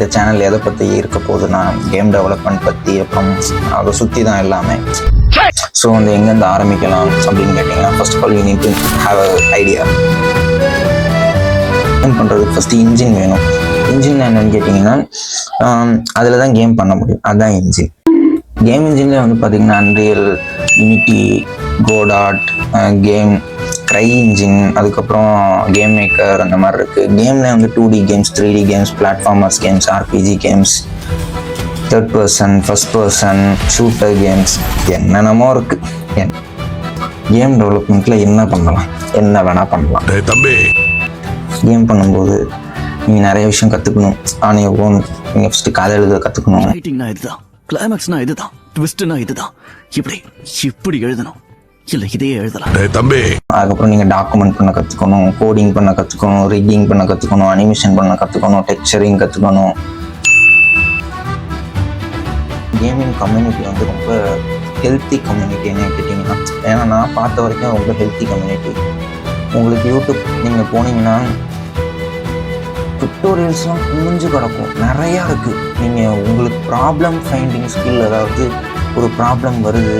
இந்த சேனல் எதை பற்றி இருக்க போகுதுன்னா கேம் டெவலப்மெண்ட் பற்றி, அப்புறம் அதை சுற்றி தான் எல்லாமே. ஸோ வந்து எங்கேருந்து ஆரம்பிக்கலாம் அப்படின்னு கேட்டிங்கன்னா, first of all you need to have a idea. Game பண்ணுறதுக்கு ஃபஸ்ட்டு இன்ஜின் வேணும். இன்ஜின் என்னன்னு கேட்டிங்கன்னா, அதில் தான் கேம் பண்ண முடியும். அதுதான் இன்ஜின். கேம் இன்ஜின்லேயே வந்து பார்த்திங்கன்னா Unreal, Unity, Godot, game cry engine, அதுக்கப்புறம் கேம் மேக்கர், அந்த மாதிரி இருக்குது. கேமில் வந்து 2D games, 3D games, platformers games, RPG games, third person, first person, shooter games, என்னென்னமோ இருக்குது. கேம் டெவலப்மெண்ட்டில் என்ன பண்ணலாம், என்ன வேணால் பண்ணலாம். கேம் பண்ணும்போது நீங்கள் நிறைய விஷயம் கற்றுக்கணும். ஆனால் ஓன் நீங்கள் ஃபஸ்ட்டு கதை எழுத கற்றுக்கணும். ரைட்டிங்னா இதுதான், கிளைமேக்ஸ்னா இதுதான், ட்விஸ்ட்னா இதுதான், இப்படி எழுதணும், இல்லை இதையே எழுதலாம். அதுக்கப்புறம் நீங்கள் டாக்குமெண்ட் பண்ண கற்றுக்கணும், கோடிங் பண்ண கற்றுக்கணும், ரிக்கிங் பண்ண கற்றுக்கணும், அனிமேஷன் பண்ண கற்றுக்கணும், டெக்ஸ்சரிங் கற்றுக்கணும். கேமிங் கம்யூனிட்டி வந்து ரொம்ப ஹெல்த்தி கம்யூனிட்டின்னு கேட்டிங்கன்னா, ஏன்னா நான் பார்த்த வரைக்கும் ரொம்ப ஹெல்த்தி கம்யூனிட்டி. உங்களுக்கு யூடியூப் நீங்கள் போனீங்கன்னா டுட்டோரியல்ஸ்லாம் குமிஞ்சு கிடக்கும், நிறையா இருக்குது. நீங்கள் உங்களுக்கு ப்ராப்ளம் ஃபைண்டிங் ஸ்கில், அதாவது ஒரு ப்ராப்ளம் வருது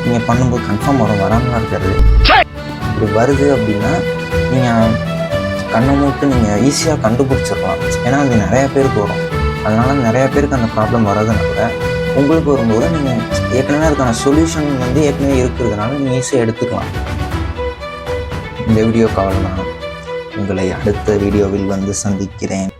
நீங்கள் பண்ணும்போது கன்ஃபார்ம் வராமலாம் இருக்காது. இப்படி வருது அப்படின்னா நீங்கள் கண்ணை மூட்டு நீங்கள் ஈஸியாக கண்டுபிடிச்சிடலாம். ஏன்னா அது நிறையா பேருக்கு வரும். அதனால் நிறையா பேருக்கு அந்த ப்ராப்ளம் வர்றதுனால உங்களுக்கு வரும்போது நீங்கள் ஏற்கனவே அதுக்கான சொல்யூஷன் வந்து ஏற்கனவே இருக்கிறதுனால நீங்கள் ஈஸியாக எடுத்துக்கலாம். இந்த வீடியோ கால் நான் உங்களை அடுத்த வீடியோவில் வந்து சந்திக்கிறேன்.